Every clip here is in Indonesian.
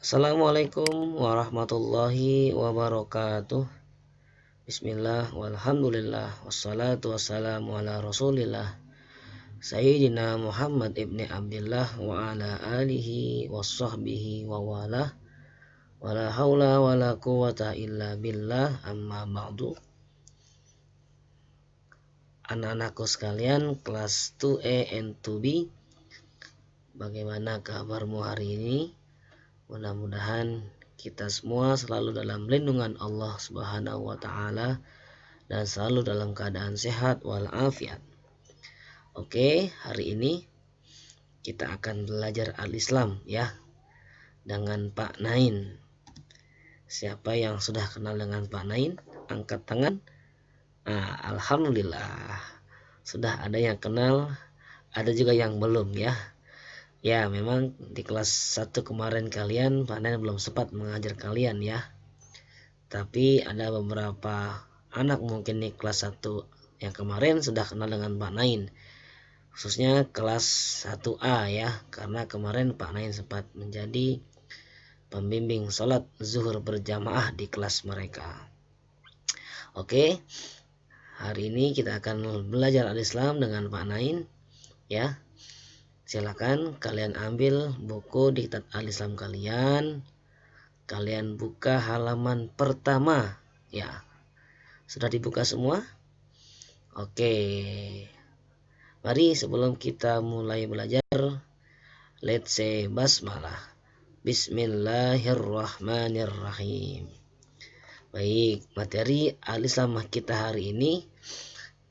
Assalamualaikum warahmatullahi wabarakatuh. Bismillah walhamdulillah wassalatu wassalamu ala rasulillah Sayyidina Muhammad ibni Abdillah wa ala alihi wassahbihi wa wala wala haula wala quwata illa billah, amma ba'du. Anak-anakku sekalian kelas 2A and 2B, bagaimana kabarmu hari ini? Mudah-mudahan kita semua selalu dalam lindungan Allah Subhanahu wa taala dan selalu dalam keadaan sehat walafiat. Oke, hari ini kita akan belajar al-Islam ya dengan Pak Nain. Siapa yang sudah kenal dengan Pak Nain? Angkat tangan. Alhamdulillah. Sudah ada yang kenal, ada juga yang belum ya. Ya, memang di kelas 1 kemarin kalian Pak Nain belum sempat mengajar kalian ya. Tapi ada beberapa anak mungkin di kelas 1 yang kemarin sudah kenal dengan Pak Nain. Khususnya kelas 1A ya, karena kemarin Pak Nain sempat menjadi pembimbing sholat zuhur berjamaah di kelas mereka. Oke, hari ini kita akan belajar al-Islam dengan Pak Nain ya. Silakan kalian ambil buku diktat al-Islam kalian. Kalian buka halaman pertama ya. Sudah dibuka semua? Oke. Mari sebelum kita mulai belajar, let's say basmalah. Bismillahirrahmanirrahim. Baik, materi al-Islam kita hari ini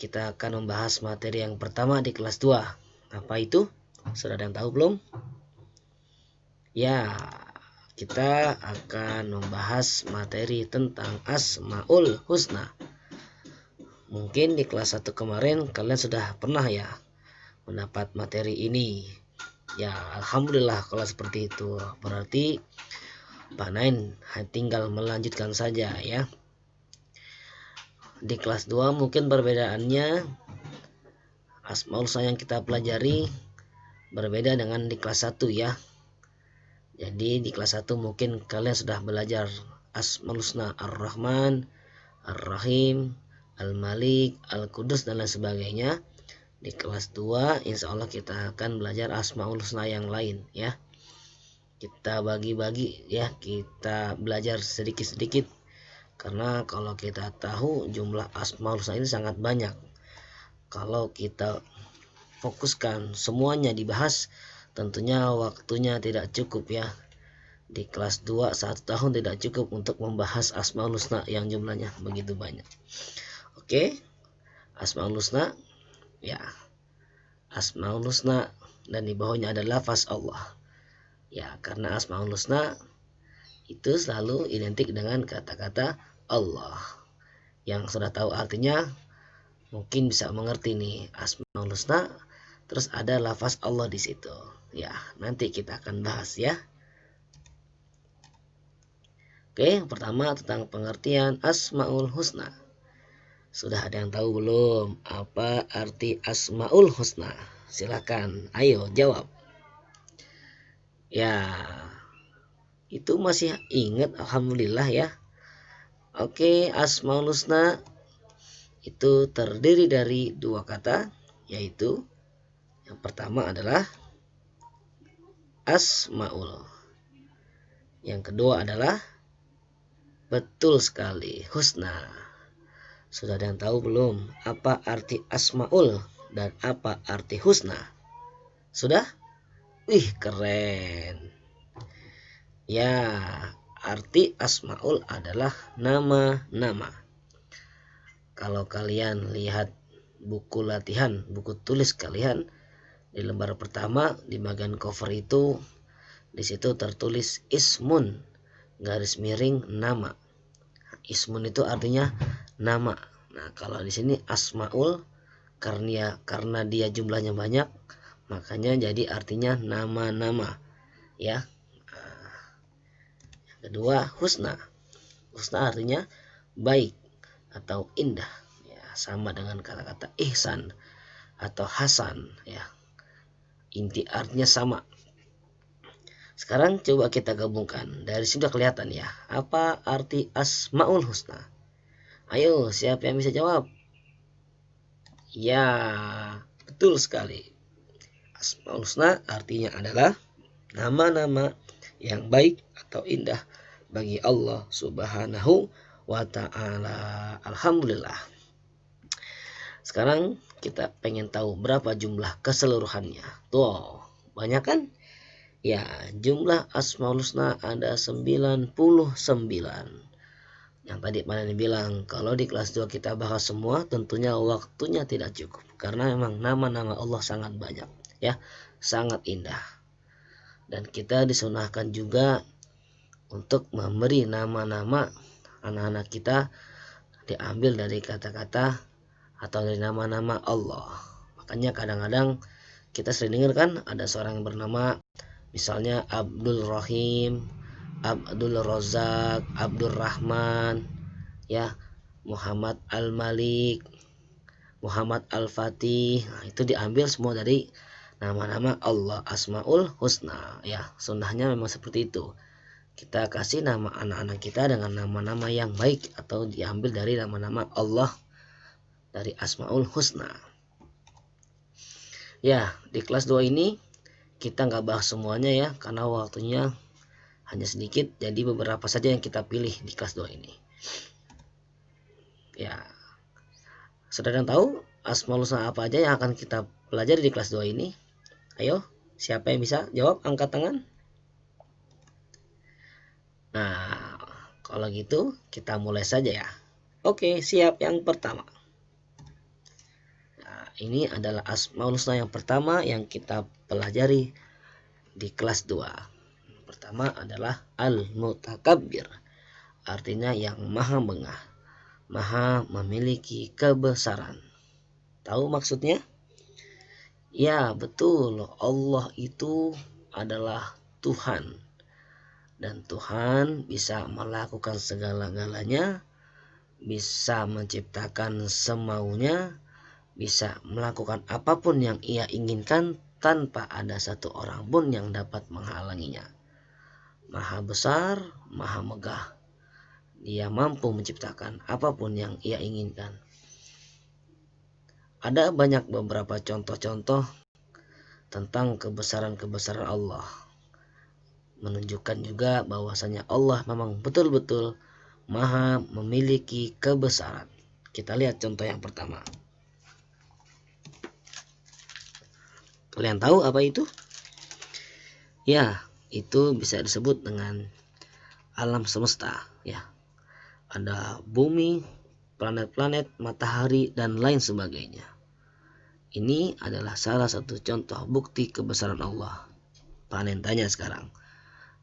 kita akan membahas materi yang pertama di kelas 2. Apa itu? Sudah ada yang tahu belum? Ya, kita akan membahas materi tentang Asmaul Husna. Mungkin di kelas 1 kemarin kalian sudah pernah ya mendapat materi ini. Ya, alhamdulillah kalau seperti itu. Berarti Pak Nain tinggal melanjutkan saja ya. Di kelas 2 mungkin perbedaannya Asmaul Husna yang kita pelajari berbeda dengan di kelas 1 ya. Jadi di kelas 1 mungkin kalian sudah belajar Asmaul Husna Ar-Rahman, Ar-Rahim, Al-Malik, Al-Qudus dan lain sebagainya. Di kelas 2 insya Allah kita akan belajar Asmaul Husna yang lain ya. Kita bagi-bagi ya, kita belajar sedikit-sedikit. Karena kalau kita tahu jumlah Asmaul Husna ini sangat banyak. Kalau kita fokuskan semuanya dibahas, tentunya waktunya tidak cukup ya. Di kelas 2 1 tahun tidak cukup untuk membahas Asmaul Husna yang jumlahnya begitu banyak. Oke, Asmaul Husna ya, Asmaul Husna dan di bawahnya ada lafaz Allah ya, karena Asmaul Husna itu selalu identik dengan kata-kata Allah. Yang sudah tahu artinya mungkin bisa mengerti nih, Asmaul Husna terus ada lafaz Allah di situ ya. Nanti kita akan bahas ya. Oke, pertama tentang pengertian Asmaul Husna. Sudah ada yang tahu belum apa arti Asmaul Husna? Silakan, ayo jawab. Ya, itu masih ingat, alhamdulillah ya. Oke, Asmaul Husna itu terdiri dari 2 kata, yaitu yang pertama adalah Asmaul. Yang kedua adalah betul sekali Husna. Sudah ada yang tahu belum apa arti Asmaul dan apa arti Husna? Sudah? Wih, keren. Ya, arti Asmaul adalah nama-nama. Kalau kalian lihat buku latihan, buku tulis kalian di lembar pertama di bagian cover itu, di situ tertulis ismun garis miring nama. Ismun itu artinya nama. Nah, kalau di sini Asmaul karena dia jumlahnya banyak, makanya jadi artinya nama-nama ya. Yang kedua Husna. Husna artinya baik atau indah ya, sama dengan kata-kata ihsan atau hasan ya. Inti artinya sama. Sekarang coba kita gabungkan. Dari sini sudah kelihatan ya, apa arti Asmaul Husna? Ayo, siapa yang bisa jawab? Ya, betul sekali. Asmaul Husna artinya adalah nama-nama yang baik atau indah bagi Allah Subhanahu wa ta'ala. Alhamdulillah. Sekarang kita pengen tahu berapa jumlah keseluruhannya. Tuh, banyak kan? Ya, jumlah Asmaul Husna ada 99. Yang tadi Panen bilang, kalau di kelas 2 kita bahas semua, tentunya waktunya tidak cukup. Karena memang nama-nama Allah sangat banyak, ya, sangat indah. Dan kita disunahkan juga untuk memberi nama-nama anak-anak kita diambil dari kata-kata atau dari nama-nama Allah. Makanya kadang-kadang kita sering dengar kan, ada seorang yang bernama misalnya Abdul Rahim, Abdul Razak, Abdul Rahman, ya, Muhammad Al-Malik, Muhammad Al-Fatih. Nah, itu diambil semua dari nama-nama Allah, Asmaul Husna, ya. Sunnahnya memang seperti itu. Kita kasih nama anak-anak kita dengan nama-nama yang baik atau diambil dari nama-nama Allah dari Asmaul Husna. Ya, di kelas 2 ini kita nggak bahas semuanya ya, karena waktunya hanya sedikit, jadi beberapa saja yang kita pilih di kelas 2 ini. Ya, saudara yang tahu Asmaul Husna apa aja yang akan kita pelajari di kelas 2 ini? Ayo, siapa yang bisa jawab? Angkat tangan. Nah, kalau gitu kita mulai saja ya. Oke, siap. Yang pertama. Nah, ini adalah Asmaul Husna yang pertama yang kita pelajari di kelas 2. Pertama adalah Al-Mutakabbir, artinya yang maha bengah, maha memiliki kebesaran. Tahu maksudnya? Ya, betul. Allah itu adalah Tuhan, dan Tuhan bisa melakukan segala-galanya, bisa menciptakan semaunya, bisa melakukan apapun yang Ia inginkan tanpa ada satu orang pun yang dapat menghalanginya. Maha besar, maha megah. Dia mampu menciptakan apapun yang Ia inginkan. Ada banyak beberapa contoh-contoh tentang kebesaran-kebesaran Allah, menunjukkan juga bahwasanya Allah memang betul-betul maha memiliki kebesaran. Kita lihat contoh yang pertama. Kalian tahu apa itu? Ya, itu bisa disebut dengan alam semesta, ya. Ada bumi, planet-planet, matahari, dan lain sebagainya. Ini adalah salah satu contoh bukti kebesaran Allah. Panen tanya sekarang,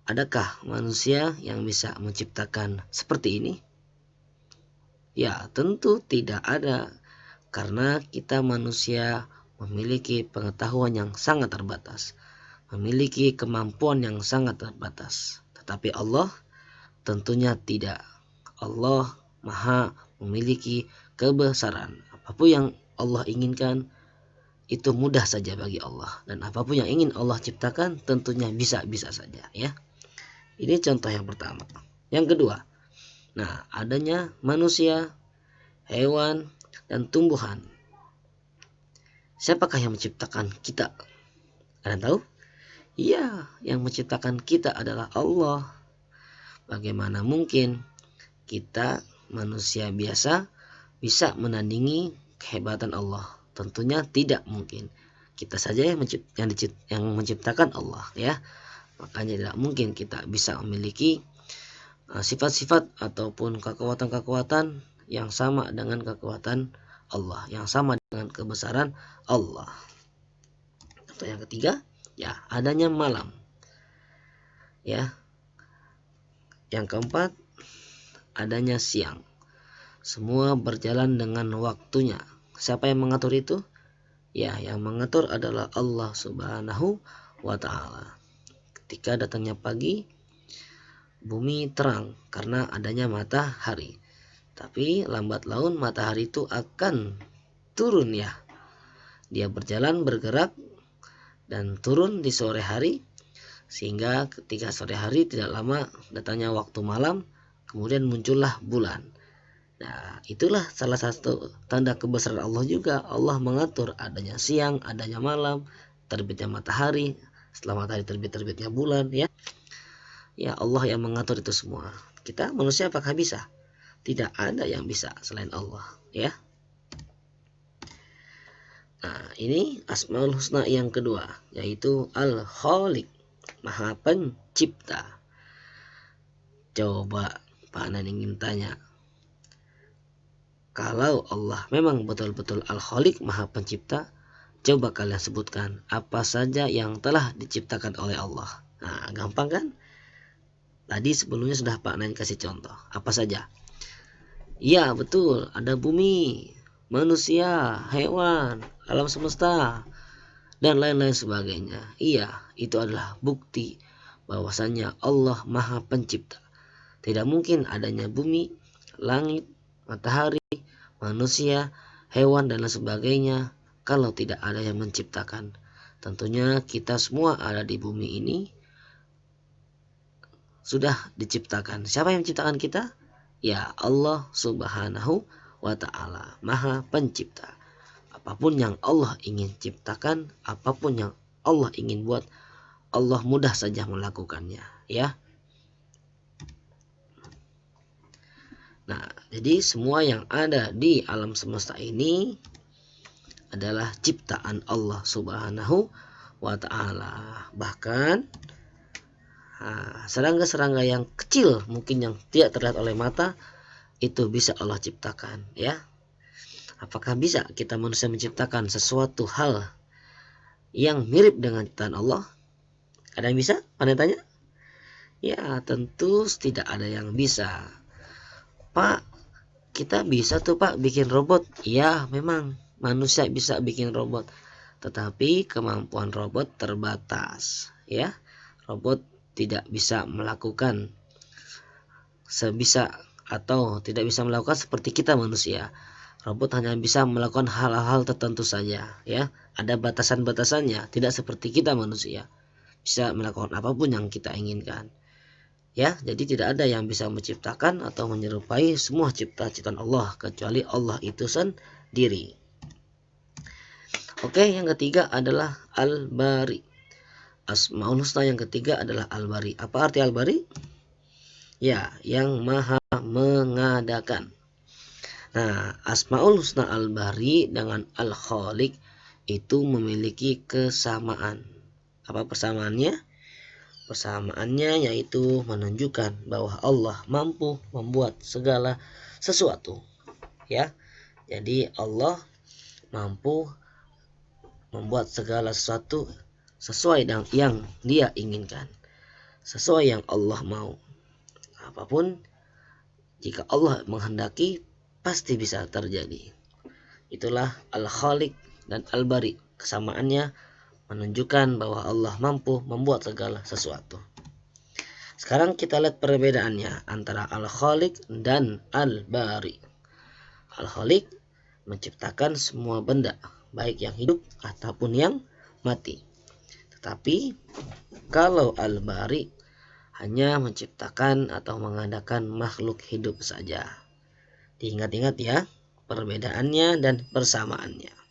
adakah manusia yang bisa menciptakan seperti ini? Ya, tentu tidak ada, karena kita manusia memiliki pengetahuan yang sangat terbatas, memiliki kemampuan yang sangat terbatas. Tetapi Allah tentunya tidak. Allah maha memiliki kebesaran. Apapun yang Allah inginkan itu mudah saja bagi Allah, dan apapun yang ingin Allah ciptakan tentunya bisa-bisa saja, ya. Ini contoh yang pertama. Yang kedua, nah, adanya manusia, hewan, dan tumbuhan. Siapakah yang menciptakan kita? Kalian tahu? Iya, yang menciptakan kita adalah Allah. Bagaimana mungkin kita manusia biasa bisa menandingi kehebatan Allah? Tentunya tidak mungkin. Kita saja yang menciptakan Allah, ya. Makanya tidak mungkin kita bisa memiliki sifat-sifat ataupun kekuatan-kekuatan yang sama dengan kekuatan Allah, yang sama dengan kebesaran Allah. Contoh yang ketiga, ya, adanya malam. Ya. Yang keempat, adanya siang. Semua berjalan dengan waktunya. Siapa yang mengatur itu? Ya, yang mengatur adalah Allah Subhanahu wa ta'ala. Ketika datangnya pagi, bumi terang karena adanya matahari. Tapi lambat laun matahari itu akan turun, ya. Dia berjalan, bergerak, dan turun di sore hari Sehingga ketika sore hari tidak lama datangnya waktu malam, kemudian muncullah bulan. Nah, itulah salah satu tanda kebesaran Allah juga. Allah mengatur adanya siang, adanya malam, terbitnya matahari, setelah matahari terbitnya bulan, ya. Ya, Allah yang mengatur itu semua. Kita manusia apakah bisa? Tidak ada yang bisa selain Allah, ya. Nah, ini Asmaul Husna yang kedua, yaitu Al-Khaliq, Maha Pencipta. Coba Pak Anan ingin tanya, kalau Allah memang betul-betul Al-Khaliq, Maha Pencipta, coba kalian sebutkan apa saja yang telah diciptakan oleh Allah. Nah, gampang kan? Tadi sebelumnya sudah Pak Anan kasih contoh. Apa saja? Ya, betul. Ada bumi, manusia, hewan, alam semesta, dan lain-lain sebagainya. Iya, itu adalah bukti bahwasannya Allah Maha Pencipta. Tidak mungkin adanya bumi, langit, matahari, manusia, hewan, dan lain sebagainya kalau tidak ada yang menciptakan. Tentunya kita semua ada di bumi ini sudah diciptakan. Siapa yang menciptakan kita? Ya, Allah Subhanahu wa Ta'ala, Maha Pencipta. Apapun yang Allah ingin ciptakan, apapun yang Allah ingin buat, Allah mudah saja melakukannya, ya. Nah, jadi semua yang ada di alam semesta ini adalah ciptaan Allah Subhanahu wa Ta'ala. Bahkan serangga-serangga yang kecil, mungkin yang tidak terlihat oleh mata, itu bisa Allah ciptakan, ya. Apakah bisa kita manusia menciptakan sesuatu hal yang mirip dengan ciptaan Allah? Ada yang bisa? Anda tanya? Ya, tentu tidak ada yang bisa. Pak, kita bisa tuh Pak bikin robot. Ya, memang manusia bisa bikin robot, tetapi kemampuan robot terbatas, ya. Robot tidak bisa melakukan sebisa atau tidak bisa melakukan seperti kita manusia. Robot hanya bisa melakukan hal-hal tertentu saja, ya. Ada batasan-batasannya, tidak seperti kita manusia. Bisa melakukan apapun yang kita inginkan. Ya, jadi tidak ada yang bisa menciptakan atau menyerupai semua ciptaan Allah kecuali Allah itu sendiri. Oke, yang ketiga adalah Al-Bari. Asmaul Husna yang ketiga adalah Al-Bari. Apa arti Al-Bari? Ya, yang Maha mengadakan. Nah, Asmaul Husna Al-Bari dengan Al-Khaliq itu memiliki kesamaan. Apa persamaannya? Persamaannya yaitu menunjukkan bahwa Allah mampu membuat segala sesuatu, ya. Jadi Allah mampu membuat segala sesuatu sesuai dengan yang Dia inginkan, sesuai yang Allah mau. Apapun jika Allah menghendaki pasti bisa terjadi. Itulah Al-Khaliq dan Al-Bari. Kesamaannya menunjukkan bahwa Allah mampu membuat segala sesuatu. Sekarang kita lihat perbedaannya antara Al-Khaliq dan Al-Bari. Al-Khaliq menciptakan semua benda, baik yang hidup ataupun yang mati. Tetapi kalau Al-Bari hanya menciptakan atau mengadakan makhluk hidup saja. Diingat-ingat ya perbedaannya dan persamaannya.